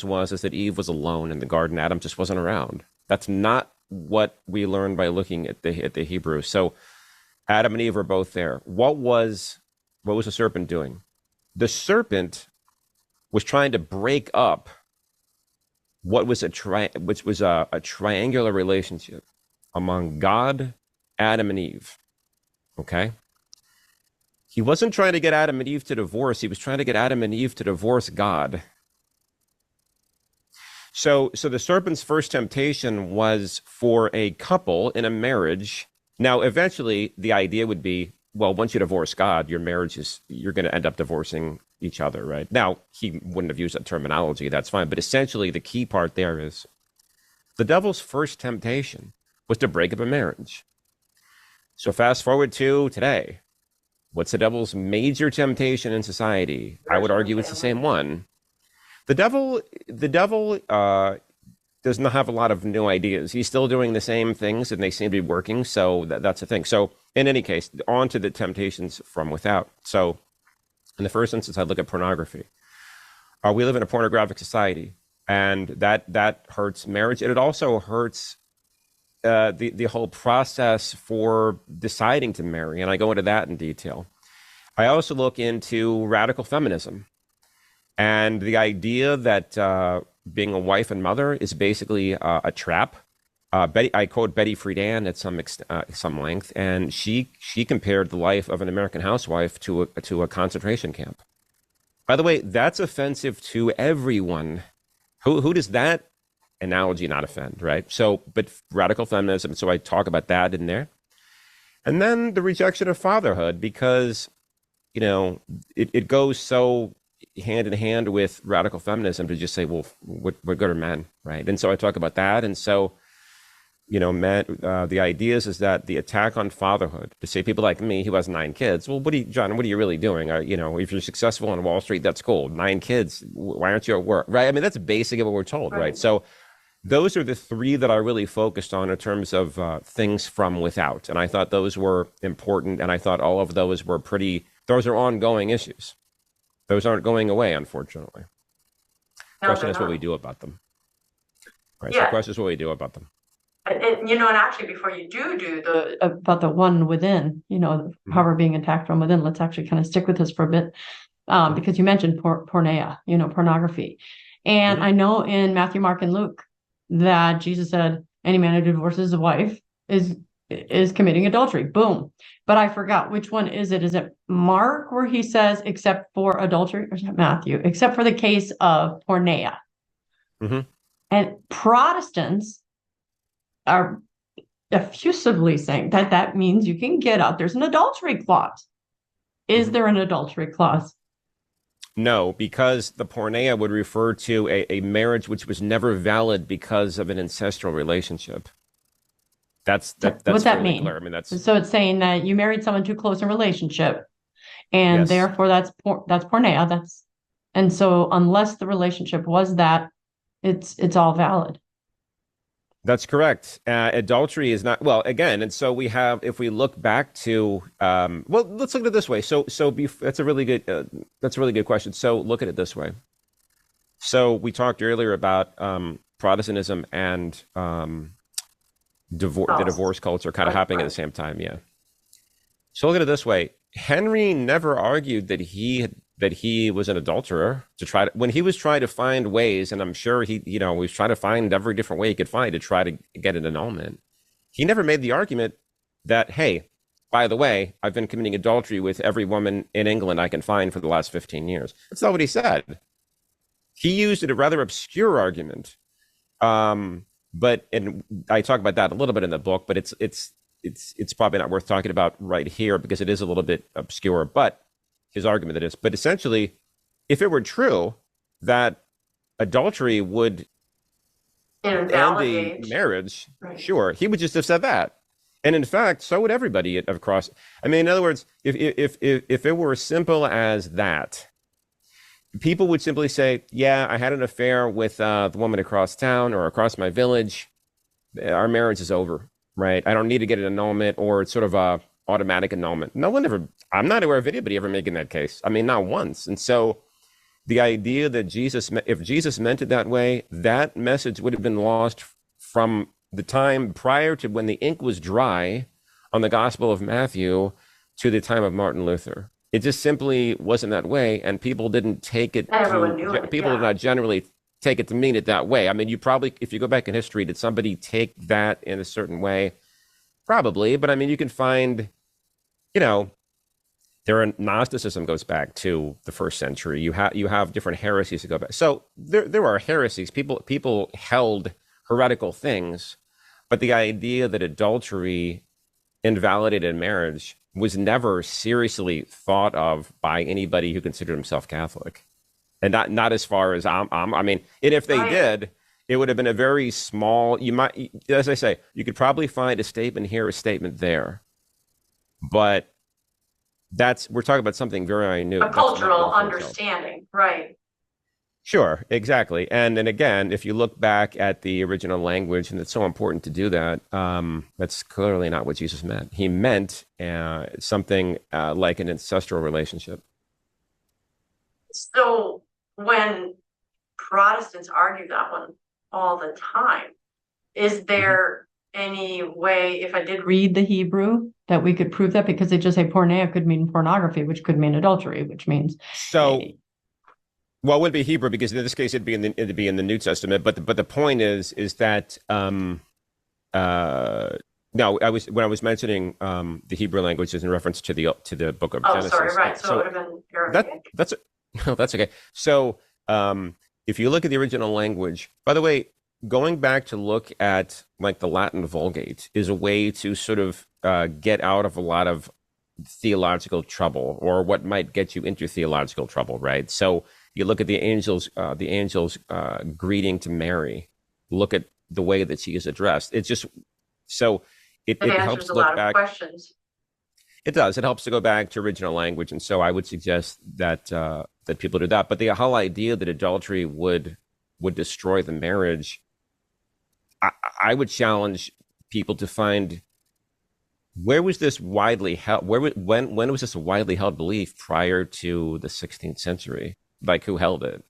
was that Eve was alone in the garden. Adam just wasn't around. That's not what we learn by looking at the Hebrew. So Adam and Eve were both there. What was the serpent doing? The serpent was trying to break up what was which was a triangular relationship among God, Adam, and Eve. Okay? He wasn't trying to get Adam and Eve to divorce. He was trying to get Adam and Eve to divorce God. So the serpent's first temptation was for a couple in a marriage. Now, eventually, the idea would be, well, once you divorce God, you're going to end up divorcing each other, right? Now, he wouldn't have used that terminology. That's fine. But essentially, the key part there is the devil's first temptation was to break up a marriage. So fast forward to today. What's the devil's major temptation in society? I would argue it's the same one. The devil does not have a lot of new ideas. He's still doing the same things, and they seem to be working. So that's the thing. So in any case, on to the temptations from without. So in the first instance, I look at pornography. We live in a pornographic society, and that hurts marriage, and it also hurts the whole process for deciding to marry, and I go into that in detail. I also look into radical feminism and the idea that being a wife and mother is basically a trap. I quote Betty Friedan at some length, and she compared the life of an American housewife to a concentration camp. By the way, that's offensive to everyone. Who does that analogy not offend, right? So, but radical feminism, so I talk about that in there. And then the rejection of fatherhood, because, it goes so hand in hand with radical feminism to just say, well, we're good are men, right? And so I talk about that. And so, men, the ideas is that the attack on fatherhood, to say people like me who has 9 kids, well, John, what are you really doing? If you're successful on Wall Street, that's cool. 9 kids, why aren't you at work, right? I mean, that's basically what we're told, right? So those are the 3 that I really focused on in terms of things from without. And I thought those were important. And I thought all of those were those are ongoing issues. Those aren't going away, unfortunately. The question is what we do about them. Right. Yeah. So the question is what we do about them. And actually, before you do about the one within, how we're being attacked from within, let's actually kind of stick with this for a bit, because you mentioned porneia, pornography. And I know in Matthew, Mark, and Luke that Jesus said, any man who divorces his wife is committing adultery. Boom. But I forgot, which one is it? Is it Mark where he says, except for adultery, or is it Matthew, except for the case of porneia? Mm-hmm. And Protestants are effusively saying that means you can get out. There's an adultery clause. Is there an adultery clause? No, because the porneia would refer to a marriage which was never valid because of an ancestral relationship. That's what's that mean? Clear. I mean, so it's saying that you married someone too close in relationship, and therefore that's porneia. And so unless the relationship was that, it's all valid. That's correct. Adultery is not, well, again, and so we have, if we look back to, let's look at it this way. That's a really good question. So look at it this way. So we talked earlier about Protestantism and the divorce culture kind of happening at the same time. Yeah. So look at it this way. Henry never argued that he was an adulterer when he was trying to find ways, and I'm sure he was trying to find every different way he could find to try to get an annulment. He never made the argument that, hey, by the way, I've been committing adultery with every woman in England I can find for the last 15 years. That's not what he said. He used a rather obscure argument. And I talk about that a little bit in the book, but it's probably not worth talking about right here because it is a little bit obscure, but his argument it is. But essentially, if it were true that adultery would end a marriage, right, sure, he would just have said that. And in fact, so would everybody across. I mean, in other words, if it were as simple as that, people would simply say, yeah, I had an affair with the woman across town or across my village. Our marriage is over, right? I don't need to get an annulment, or it's sort of a automatic annulment. I'm not aware of anybody ever making that case. I mean, not once. And so the idea that if Jesus meant it that way, that message would have been lost from the time prior to when the ink was dry on the Gospel of Matthew to the time of Martin Luther. It just simply wasn't that way, and people didn't take it And everyone to, knew it. people did Yeah. not generally take it to mean it that way. I mean, you probably, if you go back in history, did somebody take that in a certain way? Probably, but I mean, you can find, you know, Gnosticism goes back to the first century. You have different heresies that go back. So there are heresies. People held heretical things, but the idea that adultery invalidated marriage was never seriously thought of by anybody who considered himself Catholic, and not as far as I mean, and if they Right. did, it would have been a very small. You might, as I say, you could probably find a statement here, a statement there, but we're talking about something very new. A That's not cultural well thought of. understanding. Right. Sure, exactly. And then again, if you look back at the original language, and it's so important to do that, that's clearly not what Jesus meant. He meant something like an ancestral relationship. So when Protestants argue that one all the time, is Mhm. there any way, if I did read the Hebrew, that we could prove that? Because they just say porneia could mean pornography, which could mean adultery, which means So, well, it wouldn't be Hebrew because in this case it'd be in the New Testament. But the point is that no, when I was mentioning the Hebrew language is in reference to the book of oh, Genesis. sorry, right. So it So would have been that Arabic. that's no, that's okay. So if you look at the original language, by the way, going back to look at like the Latin Vulgate is a way to sort of get out of a lot of theological trouble, or what might get you into theological trouble, right? So you look at the angel's greeting to Mary. Look at the way that she is addressed. It's just so It it answers helps a look lot of back. questions. It does. It helps to go back to original language, and so I would suggest that people do that. But the whole idea that adultery would destroy the marriage, I, I would challenge people to find where was this widely held. When was this a widely held belief prior to the 16th century? Like who held it?